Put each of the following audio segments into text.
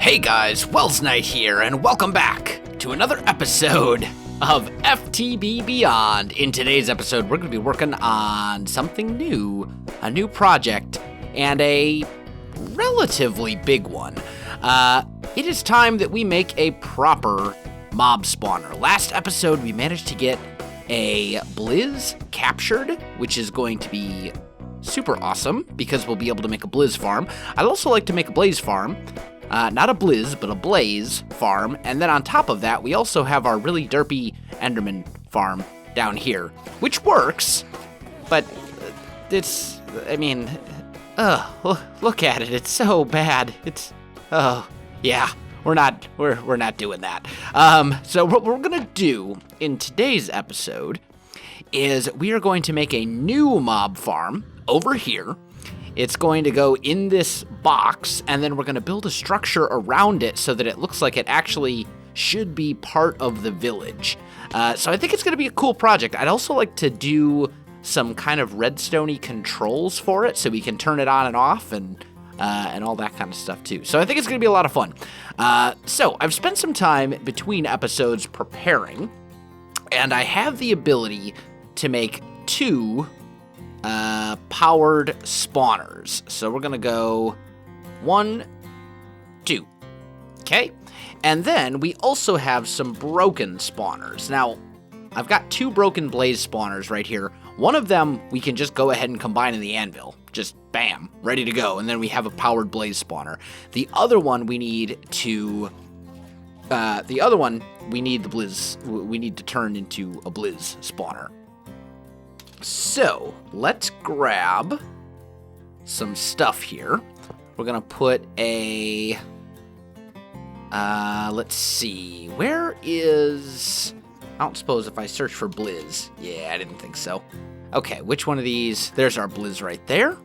Hey guys, Welsknight here, and welcome back to another episode of FTB Beyond. In today's episode, we're going to be working on something new, a new project, and a relatively big one. It is time that we make a proper mob spawner. Last episode, we managed to get a Blizz captured, which is going to be super awesome because we'll be able to make a Blizz farm. I'd also like to make a Blaze farm. Not a Blizz, but a Blaze farm. And then on top of that, we also have our really derpy Enderman farm down here, which works, but it's, look at it. It's so bad. Yeah, we're not doing that. So what we're going to do in today's episode is we are going to make a new mob farm over here. It's going to go in this box, and then we're going to build a structure around it so that it looks like it actually should be part of the village. So I think it's going to be a cool project. I'd also like to do some kind of redstone-y controls for it so we can turn it on and off and all that kind of stuff too. So I think it's going to be a lot of fun. So I've spent some time between episodes preparing, and I have the ability to make two powered spawners. So we're gonna go 1, 2. Okay, and then we also have some broken spawners. Now, I've got 2 broken blaze spawners right here. One of them we can just go ahead and combine in the anvil. Just bam, ready to go. And then we have a powered blaze spawner. The other one we need to the blizz. We need to turn into a blizz spawner. So, let's grab some stuff here. We're going to put a, let's see, where is, I don't suppose if I search for Blizz. Yeah, I didn't think so. Okay, which one of these? There's our Blizz right there.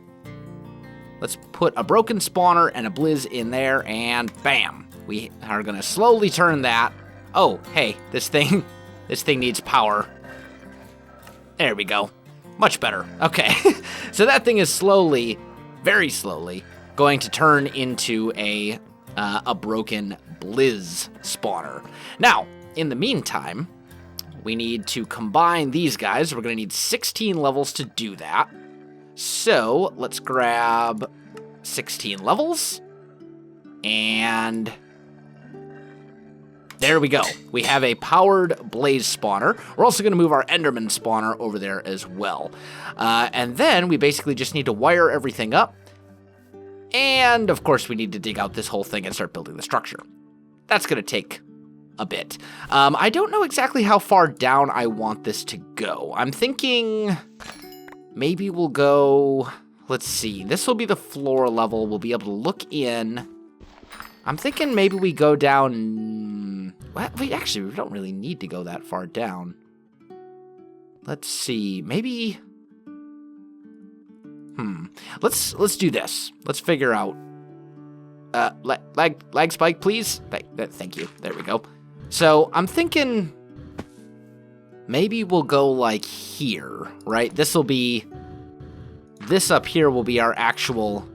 Let's put a broken spawner and a Blizz in there, and bam. We are going to slowly turn that. Oh, hey, this thing needs power. There we go. Much better. Okay, so that thing is slowly, very slowly, going to turn into a broken Blizz spawner. Now, in the meantime, we need to combine these guys. We're going to need 16 levels to do that. So, let's grab 16 levels, and there we go. We have a powered blaze spawner. We're also going to move our Enderman spawner over there as well. And then we basically just need to wire everything up. And, of course, we need to dig out this whole thing and start building the structure. That's going to take a bit. I don't know exactly how far down I want this to go. I'm thinking maybe we'll go, let's see, this will be the floor level. We'll be able to look in. I'm thinking maybe we go down, well, we don't really need to go that far down. Let's see, maybe, let's do this. Let's figure out, lag spike, please. Thank you, there we go. So, I'm thinking maybe we'll go like here, right? This up here will be our actual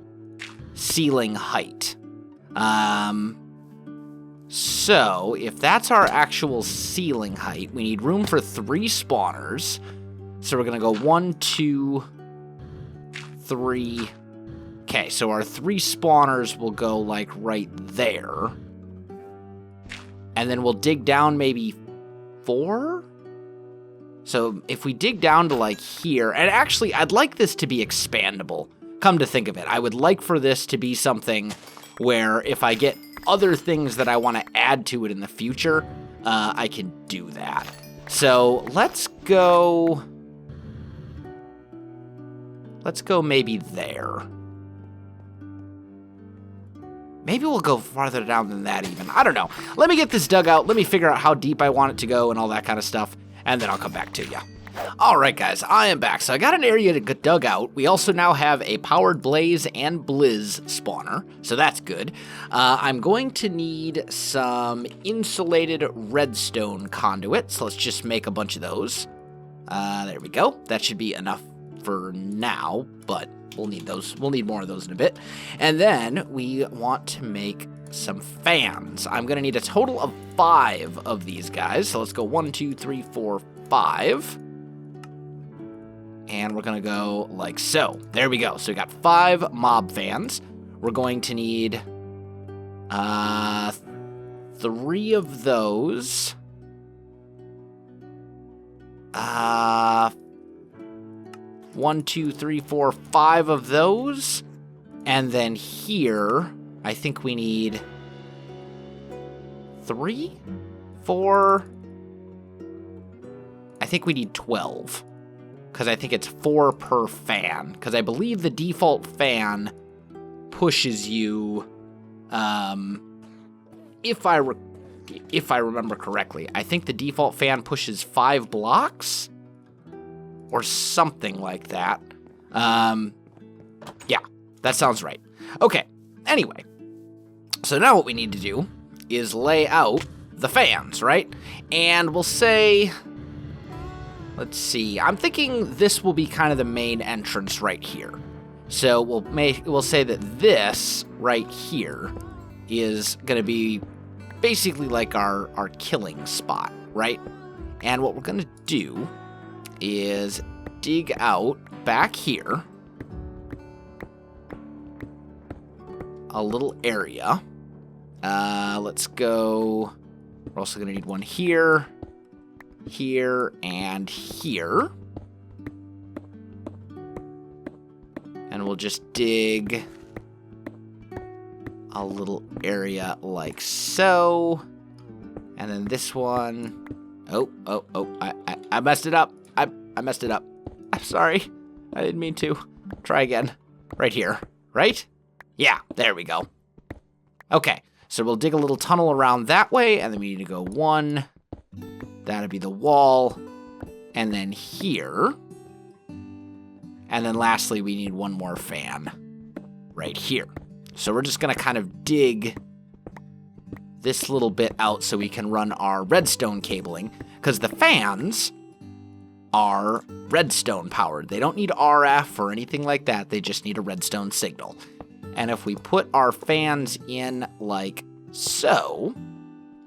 ceiling height. So if that's our actual ceiling height, we need room for 3 spawners. So we're gonna go 1, 2, 3. Okay, so our 3 spawners will go like right there. And then we'll dig down maybe 4. So if we dig down to like here, and actually I'd like this to be expandable. Come to think of it, I would like for this to be something where if I get other things that I want to add to it in the future, I can do that. So let's go maybe there. Maybe we'll go farther down than that even. I don't know. Let me get this dug out. Let me figure out how deep I want it to go and all that kind of stuff, and then I'll come back to you. Alright guys, I am back. So I got an area to get dug out. We also now have a powered blaze and blizz spawner, so that's good. I'm going to need some insulated redstone conduits. Let's just make a bunch of those. There we go. That should be enough for now, but we'll need those. We'll need more of those in a bit. And then we want to make some fans. I'm going to need a total of 5 of these guys. So let's go 1, 2, 3, 4, 5. And we're going to go like so. There we go. So we got 5 mob fans. We're going to need 3 of those. 1, 2, 3, 4, 5 of those. And then here, I think we need 3, 4. I think we need 12. Because I think it's 4 per fan. Because I believe the default fan pushes you, if I remember correctly, I think the default fan pushes 5 blocks or something like that. Yeah, that sounds right. Okay, anyway, so now what we need to do is lay out the fans, right? And we'll say, let's see, I'm thinking this will be kind of the main entrance right here. So we'll say that this right here is going to be basically like our killing spot, right? And what we're going to do is dig out back here a little area. Let's go. We're also going to need one here, here, and here. And we'll just dig a little area like so. And then this one. Oh, I messed it up. I messed it up. I'm sorry. I didn't mean to. Try again. Right here. Right? Yeah, there we go. Okay, so we'll dig a little tunnel around that way, and then we need to go 1. That'll be the wall. And then here. And then lastly, we need 1 more fan right here. So we're just going to kind of dig this little bit out so we can run our redstone cabling, because the fans are redstone powered. They don't need RF or anything like that. They just need a redstone signal. And if we put our fans in like so,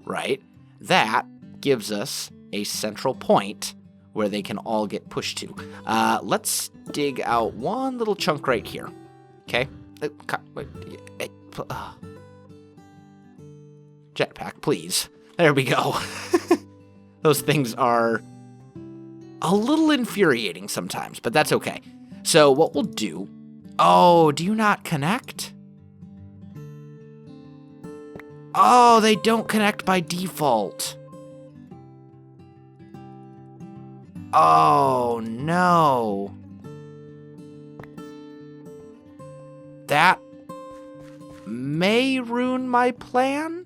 right, that gives us a central point where they can all get pushed to. Let's dig out one little chunk right here. Okay? Jetpack, please. There we go. Those things are a little infuriating sometimes, but that's okay. So what we'll do... Oh, do you not connect? Oh, they don't connect by default. Oh, no. That may ruin my plan?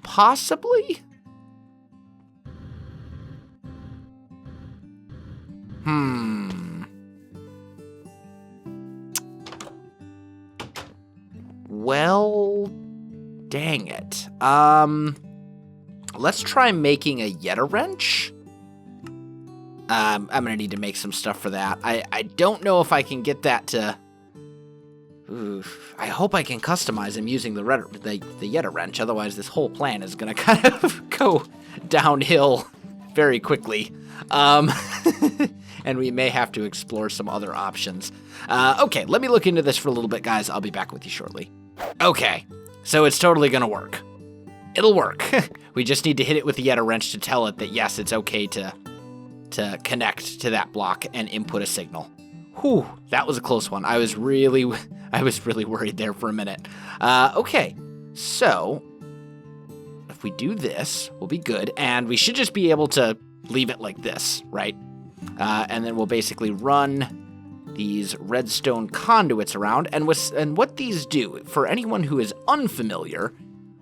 Possibly? Well, dang it. Let's try making a Yeta wrench. I'm gonna need to make some stuff for that. I don't know if I can get that to... Oof. I hope I can customize him using the Yeta wrench, otherwise this whole plan is gonna kind of go downhill very quickly. And we may have to explore some other options. Okay, let me look into this for a little bit, guys. I'll be back with you shortly. Okay, so it's totally gonna work. It'll work. We just need to hit it with the Yeta wrench to tell it that yes, it's okay to connect to that block and input a signal. Whew, that was a close one. I was really worried there for a minute. Okay, so if we do this, we'll be good, and we should just be able to leave it like this, right? And then we'll basically run these redstone conduits around, and what these do, for anyone who is unfamiliar,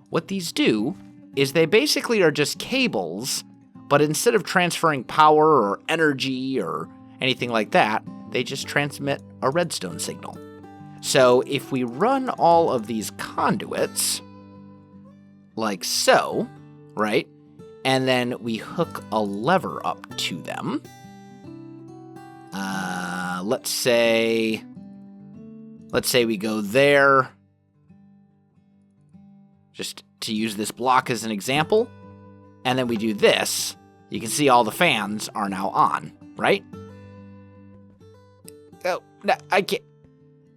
what these do is they basically are just cables, but instead of transferring power or energy or anything like that, they just transmit a redstone signal. So if we run all of these conduits like so, right, and then we hook a lever up to them, let's say we go there, just to use this block as an example, and then we do this, you can see all the fans are now on, right? Oh, no, I can't.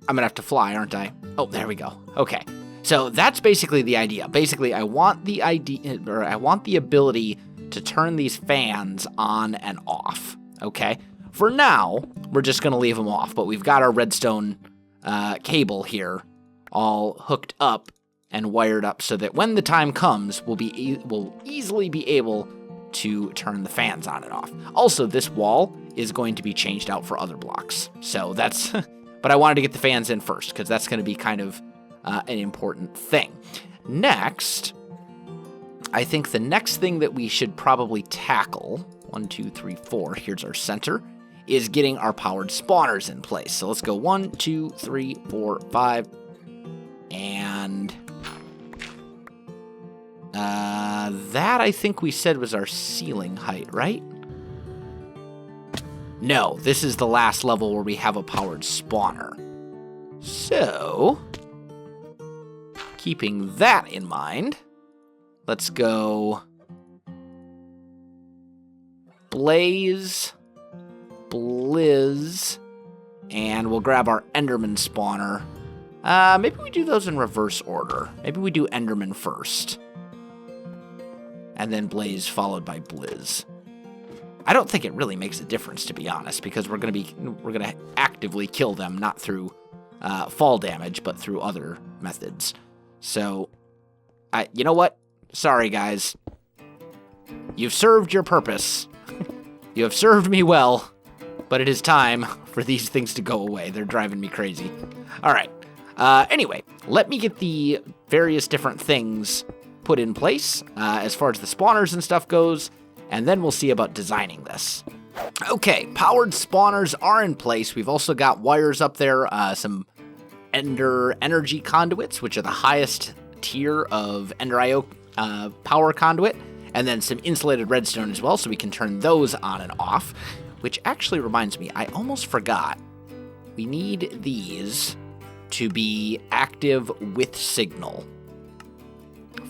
I'm gonna have to fly, aren't I? Oh, there we go. Okay. So that's basically the idea. Basically, I want the ability to turn these fans on and off, okay? For now, we're just gonna leave them off, but we've got our redstone cable here all hooked up and wired up so that when the time comes, we'll easily be able to turn the fans on and off. Also, this wall is going to be changed out for other blocks. So that's, but I wanted to get the fans in first because that's going to be kind of an important thing. Next, I think the next thing that we should probably tackle, 1, 2, 3, 4, here's our center, is getting our powered spawners in place. So let's go 1, 2, 3, 4, 5, and that I think we said was our ceiling height, right? No, this is the last level where we have a powered spawner. So, keeping that in mind, let's go Blaze, Blizz, and we'll grab our Enderman spawner. Maybe we do those in reverse order. Maybe we do Enderman first, and then Blaze followed by Blizz. I don't think it really makes a difference, to be honest, because we're gonna actively kill them, not through fall damage, but through other methods. So, you know what? Sorry, guys. You've served your purpose. You have served me well, but it is time for these things to go away. They're driving me crazy. All right. Anyway, let me get the various different things put in place as far as the spawners and stuff goes, and then we'll see about designing this. Okay, powered spawners are in place. We've also got wires up there, some Ender energy conduits, which are the highest tier of Ender IO power conduit, and then some insulated redstone as well, so we can turn those on and off, which actually reminds me, I almost forgot. We need these to be active with signal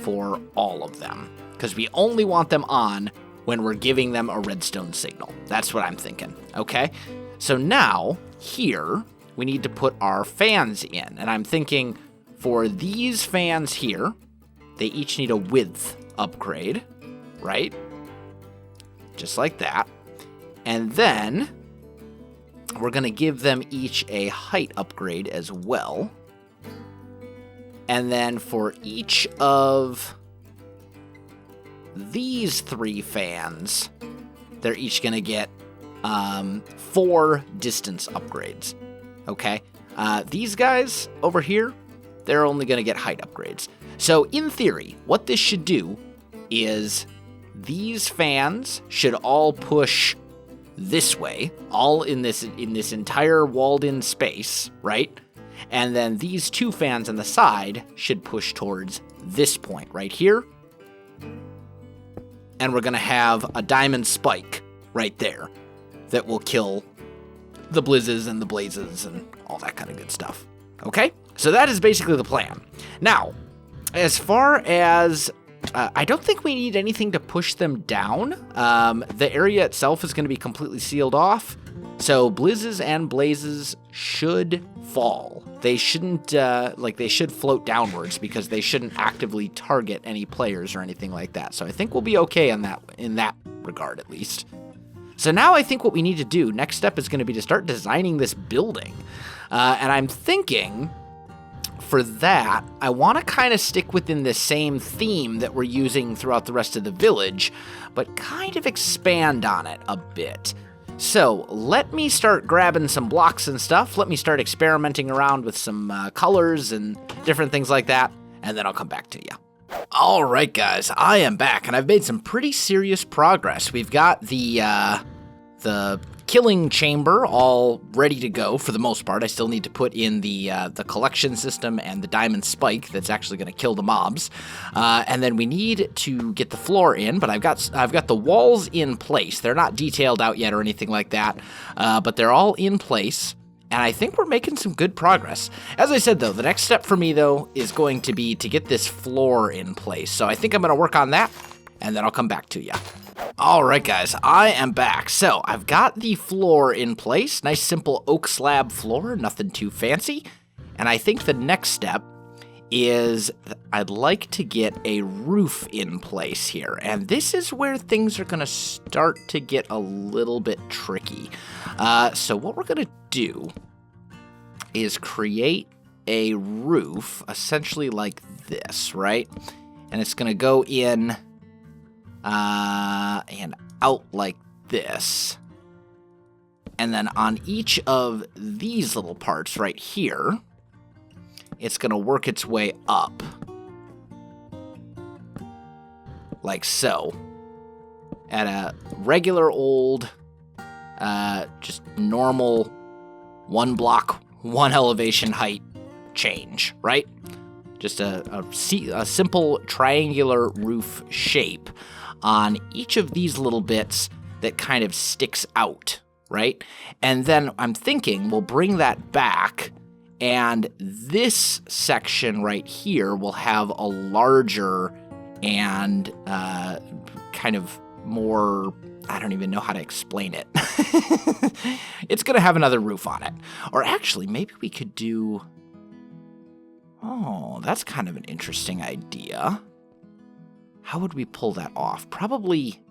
for all of them, because we only want them on when we're giving them a redstone signal. That's what I'm thinking, okay? So now, here, we need to put our fans in, and I'm thinking for these fans here, they each need a width upgrade, right? Just like that. And then we're gonna give them each a height upgrade as well. And then for each of these 3 fans, they're each gonna get 4 distance upgrades, okay? These guys over here, they're only gonna get height upgrades. So in theory, what this should do is these fans should all push this way, all in this entire walled-in space, right? And then these 2 fans on the side should push towards this point right here. And we're going to have a diamond spike right there that will kill the blizzes and the blazes and all that kind of good stuff. Okay? So that is basically the plan. Now, as far as I don't think we need anything to push them down. The area itself is going to be completely sealed off, so blizzes and blazes should fall. They shouldn't, they should float downwards because they shouldn't actively target any players or anything like that. So I think we'll be okay in that regard at least. So now I think what we need to do, next step is going to be to start designing this building. And I'm thinking for that, I want to kind of stick within the same theme that we're using throughout the rest of the village, but kind of expand on it a bit. So let me start grabbing some blocks and stuff. Let me start experimenting around with some colors and different things like that, and then I'll come back to you. All right, guys, I am back, and I've made some pretty serious progress. We've got the killing chamber all ready to go for the most part. I still need to put in the collection system and the diamond spike that's actually going to kill the mobs, and then we need to get the floor in. But I've got the walls in place. They're not detailed out yet or anything like that, but they're all in place. And I think we're making some good progress. As I said, though, the next step for me, though, is going to be to get this floor in place. So I think I'm going to work on that, and then I'll come back to you. All right, guys, I am back. So I've got the floor in place. Nice, simple oak slab floor, nothing too fancy. And I think the next step is I'd like to get a roof in place here. And this is where things are going to start to get a little bit tricky. So what we're going to do is create a roof essentially like this, right? And it's going to go in and out like this. And then on each of these little parts right here, it's going to work its way up. Like so. At a regular old, just normal 1 block, 1 elevation height change, right? Just a simple triangular roof shape on each of these little bits that kind of sticks out, right? And then I'm thinking we'll bring that back, and this section right here will have a larger and kind of more, I don't even know how to explain it. It's going to have another roof on it. Or actually, maybe we could do... Oh, that's kind of an interesting idea. How would we pull that off? Probably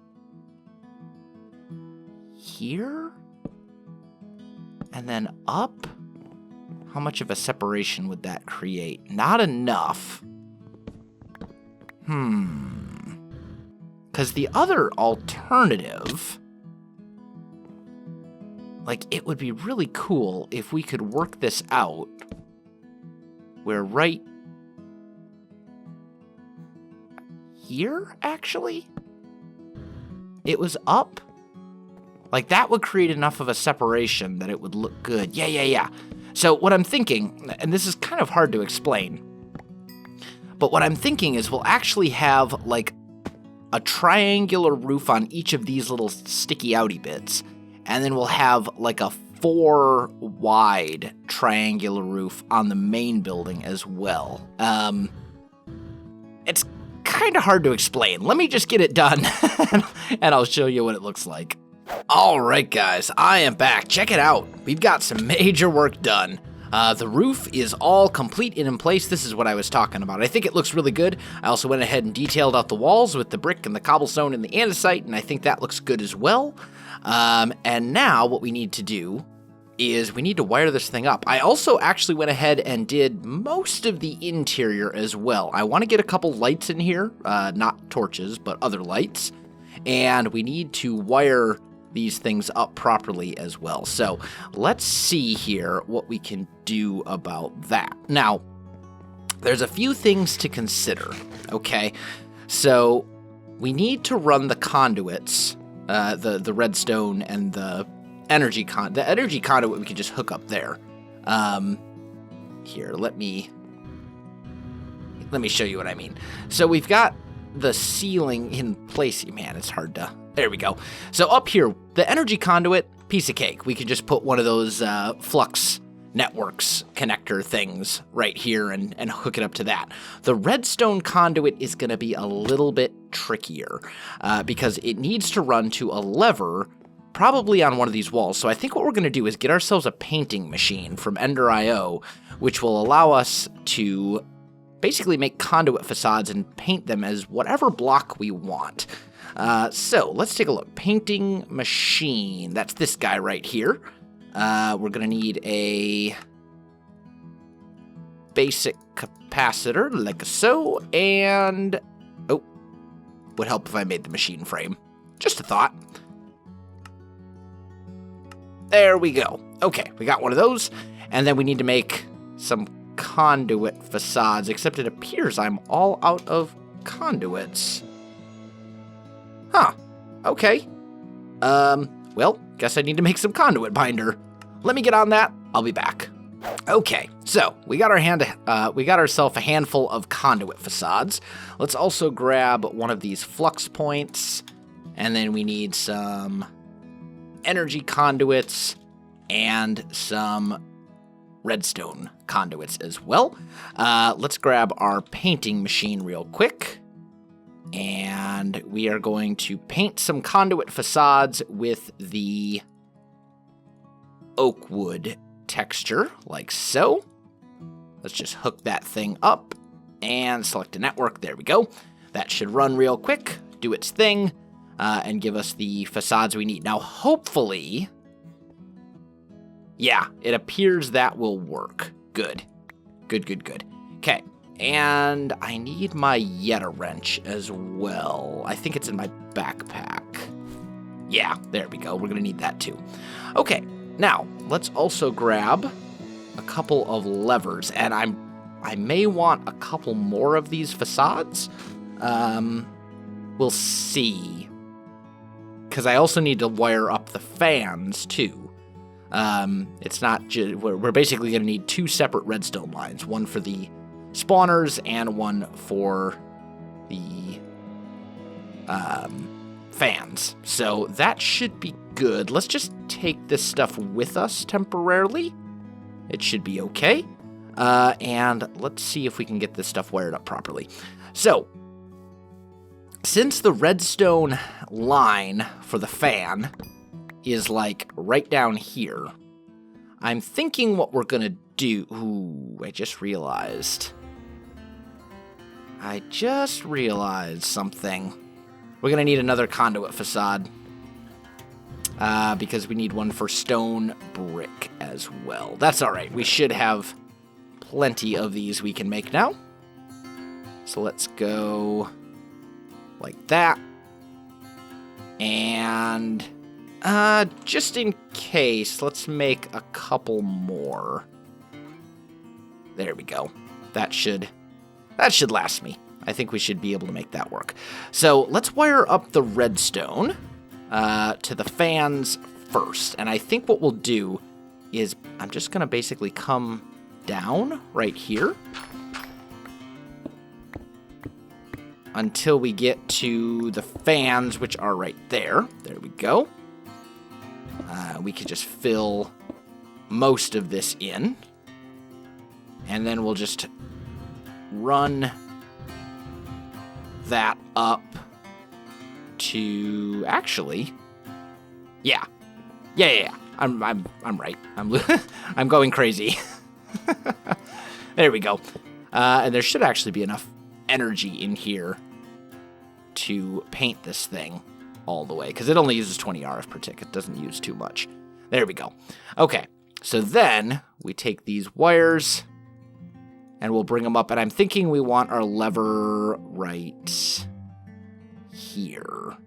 here? And then up? How much of a separation would that create? Not enough. Because the other alternative, like, it would be really cool if we could work this out where right here, actually, it was up. Like, that would create enough of a separation that it would look good. Yeah. So what I'm thinking, and this is kind of hard to explain, but what I'm thinking is we'll actually have, like, a triangular roof on each of these little sticky outy bits, and then we'll have, like, a 4 wide triangular roof on the main building as well. It's kind of hard to explain. Let me just get it done, and I'll show you what it looks like. All right, guys, I am back. Check it out. We've got some major work done. The roof is all complete and in place. This is what I was talking about. I think it looks really good. I also went ahead and detailed out the walls with the brick and the cobblestone and the andesite, and I think that looks good as well. And now what we need to do is we need to wire this thing up. I also actually went ahead and did most of the interior as well. I want to get a couple lights in here, not torches, but other lights. And we need to wire these things up properly as well. So let's see here what we can do about that. Now, there's a few things to consider, okay? So we need to run the conduits, the redstone and the energy conduit we can just hook up there. Here, let me show you what I mean. So we've got the ceiling in place. Man, it's hard to... There we go. So up here, the energy conduit, piece of cake. We can just put one of those flux networks connector things right here and hook it up to that. The redstone conduit is going to be a little bit trickier because it needs to run to a lever probably on one of these walls. So I think what we're going to do is get ourselves a painting machine from Ender.io, which will allow us to basically make conduit facades and paint them as whatever block we want. So let's take a look. Painting machine. That's this guy right here. We're going to need a basic capacitor like so, and would help if I made the machine frame. Just a thought. There we go. Okay, we got one of those, and then we need to make some conduit facades, except it appears I'm all out of conduits. Huh. Okay. Well, guess I need to make some conduit binder. Let me get on that. I'll be back. Okay, so we got ourselves a handful of conduit facades. Let's also grab one of these flux points, and then we need some energy conduits and some redstone conduits as well. Let's grab our painting machine real quick. And we are going to paint some conduit facades with the oak wood texture, like so. Let's just hook that thing up and select a network. There we go. That should run real quick, do its thing, and give us the facades we need. Now, hopefully, yeah, it appears that will work. Good. Good. Okay. And I need my Yeta wrench as well. I think it's in my backpack. Yeah, there we go. We're going to need that too. Okay, now let's also grab a couple of levers. And I may want a couple more of these facades. We'll see. Because I also need to wire up the fans too. It's not just... We're basically going to need 2 separate redstone lines. One for the spawners and one for the fans. So that should be good. Let's just take this stuff with us temporarily. It should be okay. And let's see if we can get this stuff wired up properly. So, since the redstone line for the fan is like right down here, I'm thinking what we're gonna do... Ooh, I just realized something. We're going to need another conduit facade. Because we need one for stone brick as well. That's alright. We should have plenty of these we can make now. So let's go like that. And just in case, let's make a couple more. There we go. That should last me. I think we should be able to make that work. So let's wire up the redstone to the fans first. And I think what we'll do is I'm just going to basically come down right here until we get to the fans, which are right there. There we go. We could just fill most of this in. And then we'll just run that up to... Actually, yeah. I'm right. I'm going crazy. There we go. And there should actually be enough energy in here to paint this thing all the way, because it only uses 20 RF per tick. It doesn't use too much. There we go. Okay, so then we take these wires and we'll bring them up, and I'm thinking we want our lever right here.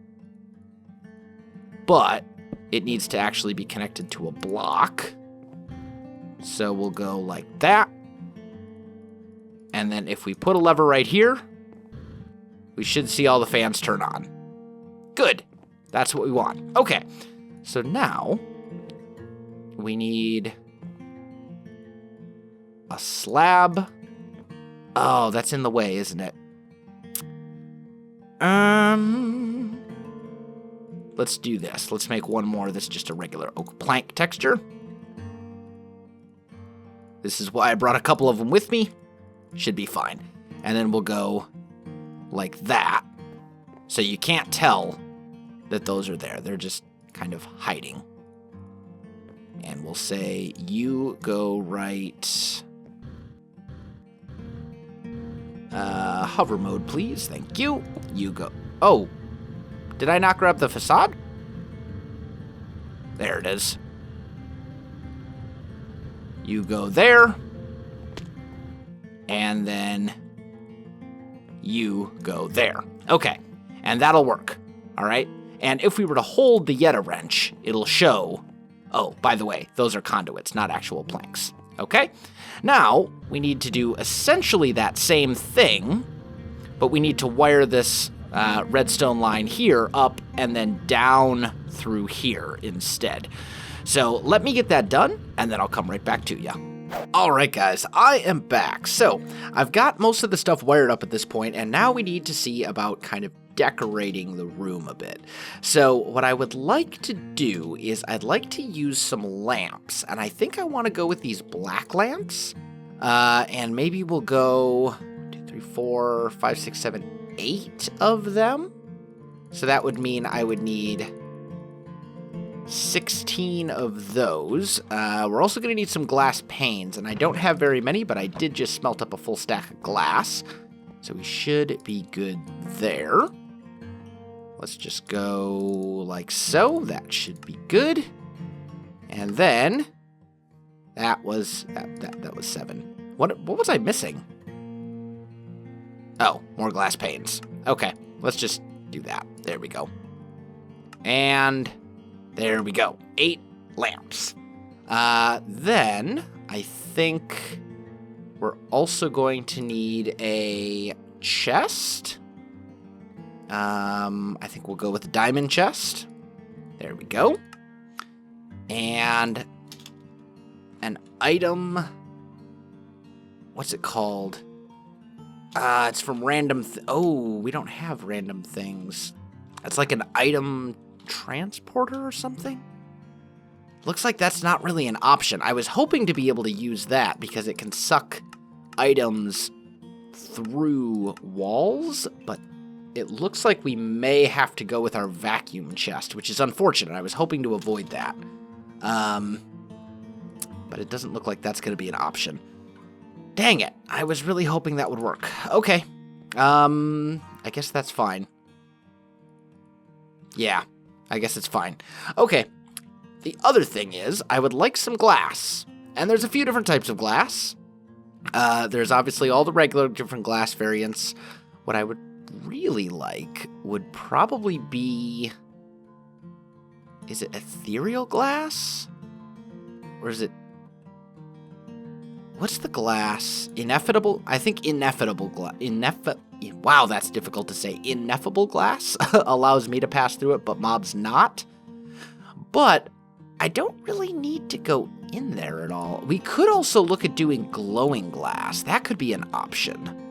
But it needs to actually be connected to a block. So we'll go like that. And then if we put a lever right here, we should see all the fans turn on. Good. That's what we want. Okay. So now we need a slab. Oh, that's in the way, isn't it? Let's do this. Let's make one more that's just a regular oak plank texture. This is why I brought a couple of them with me. Should be fine. And then we'll go like that. So you can't tell that those are there. They're just kind of hiding. And we'll say, you go right... hover mode, please. Thank you. You go... Oh, did I not grab the facade? There it is. You go there. And then you go there. Okay, and that'll work. All right? And if we were to hold the Yeta wrench, it'll show... Oh, by the way, those are conduits, not actual planks. Okay? Now, we need to do essentially that same thing, but we need to wire this redstone line here up and then down through here instead. So let me get that done, and then I'll come right back to you. All right, guys, I am back. So I've got most of the stuff wired up at this point, and now we need to see about kind of decorating the room a bit. So what I would like to do is I'd like to use some lamps, and I think I want to go with these black lamps. And maybe we'll go 1, 2, 3, 4, 5, 6, 7, 8 of them. So that would mean I would need 16 of those. We're also going to need some glass panes, and I don't have very many, but I did just smelt up a full stack of glass. So we should be good there. Let's just go like so. That should be good. And then that was 7. What was I missing? Oh, more glass panes. Okay, let's just do that. There we go. And there we go. 8 lamps. Then I think we're also going to need a chest. I think we'll go with the diamond chest. There we go. And an item. What's it called? It's from random. Oh, we don't have random things. It's like an item transporter or something. Looks like that's not really an option. I was hoping to be able to use that because it can suck items through walls, but it looks like we may have to go with our vacuum chest, which is unfortunate. I was hoping to avoid that. But it doesn't look like that's going to be an option. Dang it. I was really hoping that would work. Okay. I guess that's fine. Yeah, I guess it's fine. Okay. The other thing is, I would like some glass. And there's a few different types of glass. There's obviously all the regular different glass variants. What I would really like would probably be... Is it ethereal glass? Or is it... What's the glass? Ineffable? I think ineffable glass. Wow, that's difficult to say. Ineffable glass allows me to pass through it, but mobs not. But I don't really need to go in there at all. We could also look at doing glowing glass. That could be an option.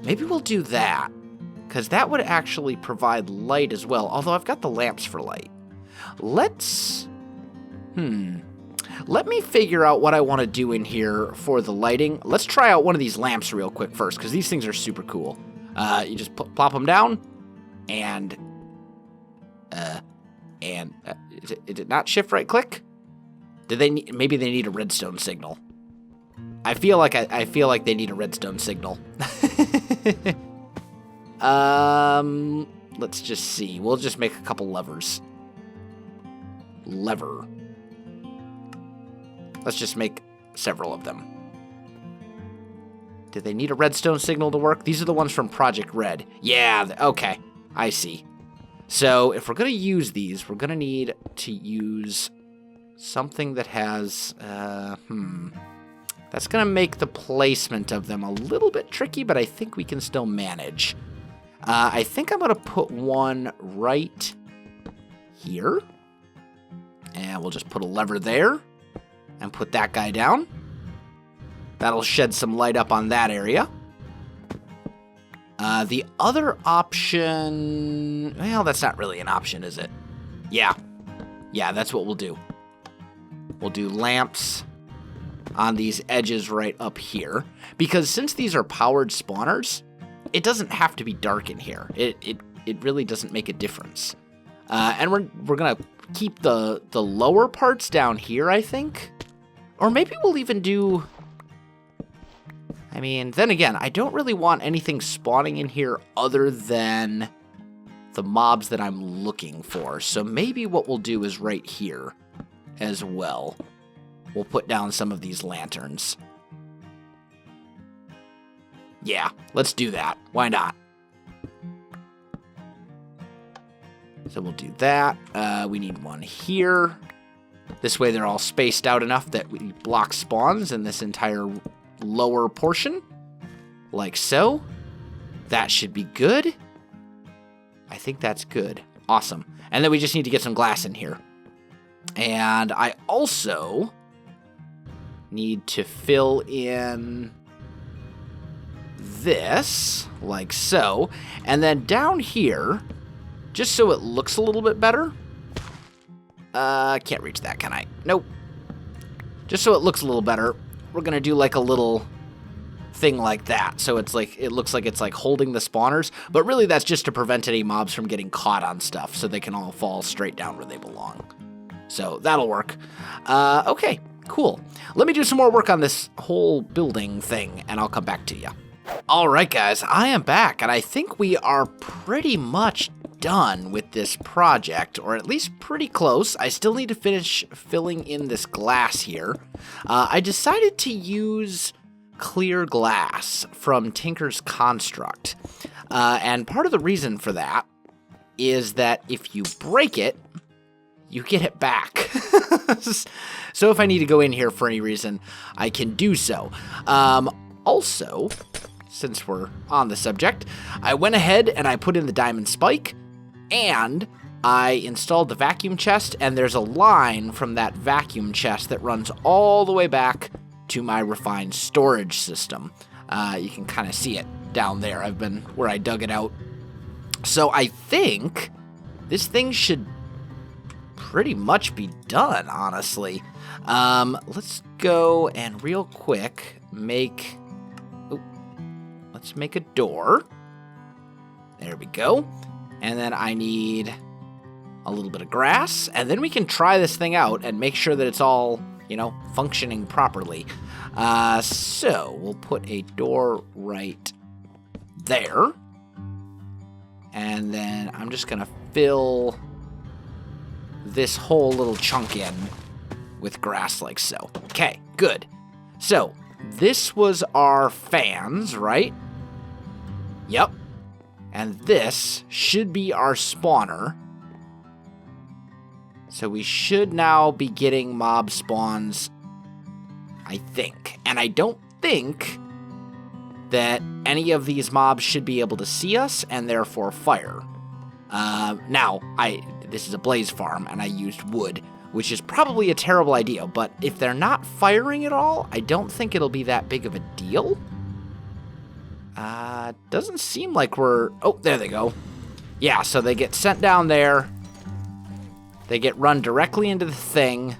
Maybe we'll do that, because that would actually provide light as well, although I've got the lamps for light. Let me figure out what I want to do in here for the lighting. Let's try out one of these lamps real quick first, because these things are super cool. You just plop them down, and is it not shift right click? Maybe they need a redstone signal. I feel like they need a redstone signal. Let's just see. We'll just make a couple levers. Lever. Let's just make several of them. Do they need a redstone signal to work? These are the ones from Project Red. Yeah, okay. I see. So if we're going to use these, we're going to need to use something that has... That's going to make the placement of them a little bit tricky, but I think we can still manage. I think I'm going to put one right here. And we'll just put a lever there. And put that guy down. That'll shed some light up on that area. The other option... Well, that's not really an option, is it? Yeah. Yeah, that's what we'll do. We'll do lamps on these edges right up here. Because since these are powered spawners, it doesn't have to be dark in here. It really doesn't make a difference. And we're going to keep the lower parts down here, I think. Or maybe we'll even do... I mean, then again, I don't really want anything spawning in here other than the mobs that I'm looking for. So maybe what we'll do is right here as well. We'll put down some of these lanterns. Yeah, let's do that. Why not? So we'll do that. We need one here. This way they're all spaced out enough that we block spawns in this entire lower portion. Like so. That should be good. I think that's good. Awesome. And then we just need to get some glass in here. And I also need to fill in this, like so. And then down here, just so it looks a little bit better. Can't reach that, can I? Nope. Just so it looks a little better, we're going to do like a little thing like that. So it's like, it looks like it's like holding the spawners, but really that's just to prevent any mobs from getting caught on stuff so they can all fall straight down where they belong. So that'll work. Okay, cool. Let me do some more work on this whole building thing and I'll come back to you. All right, guys, I am back and I think we are pretty much done with this project, or at least pretty close. I still need to finish filling in this glass here. I decided to use clear glass from Tinker's Construct. And part of the reason for that is that if you break it, you get it back. So if I need to go in here for any reason, I can do so. Also, since we're on the subject, I went ahead and I put in the diamond spike, and I installed the vacuum chest, and there's a line from that vacuum chest that runs all the way back to my refined storage system. You can kind of see it down there. I've been where I dug it out. So I think this thing should pretty much be done, honestly. Let's go and real quick let's make a door. There we go. And then I need a little bit of grass, and then we can try this thing out and make sure that it's all, you know, functioning properly. So we'll put a door right there. And then I'm just gonna fill this whole little chunk in with grass like so. Okay, good. So this was our fans, right? Yep. And this should be our spawner. So we should now be getting mob spawns, I think. And I don't think that any of these mobs should be able to see us and therefore fire. Now, this is a blaze farm and I used wood, which is probably a terrible idea, but if they're not firing at all, I don't think it'll be that big of a deal. Doesn't seem like we're... Oh, there they go. Yeah, so they get sent down there. They get run directly into the thing.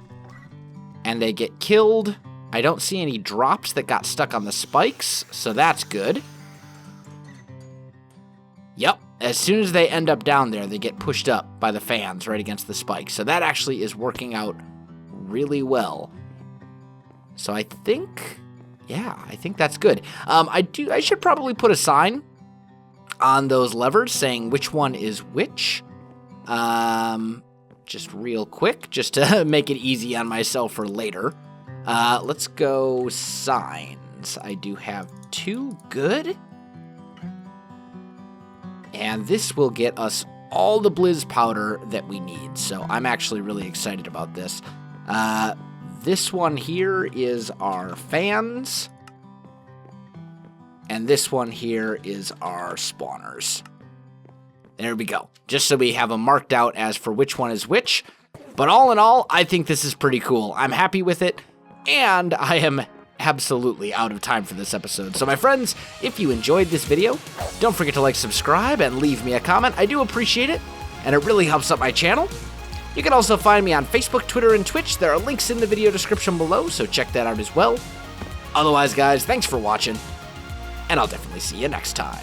And they get killed. I don't see any drops that got stuck on the spikes, so that's good. Yep, as soon as they end up down there, they get pushed up by the fans right against the spikes. So that actually is working out really well. So I think... Yeah, I think that's good. I should probably put a sign on those levers saying which one is which. Just real quick, just to make it easy on myself for later. Let's go signs. I do have 2 good. And this will get us all the blizz powder that we need. So I'm actually really excited about this. This one here is our fans. And this one here is our spawners. There we go. Just so we have them marked out as for which one is which. But all in all, I think this is pretty cool. I'm happy with it. And I am absolutely out of time for this episode. So my friends, if you enjoyed this video, don't forget to like, subscribe, and leave me a comment. I do appreciate it. And it really helps out my channel. You can also find me on Facebook, Twitter, and Twitch. There are links in the video description below, so check that out as well. Otherwise, guys, thanks for watching, and I'll definitely see you next time.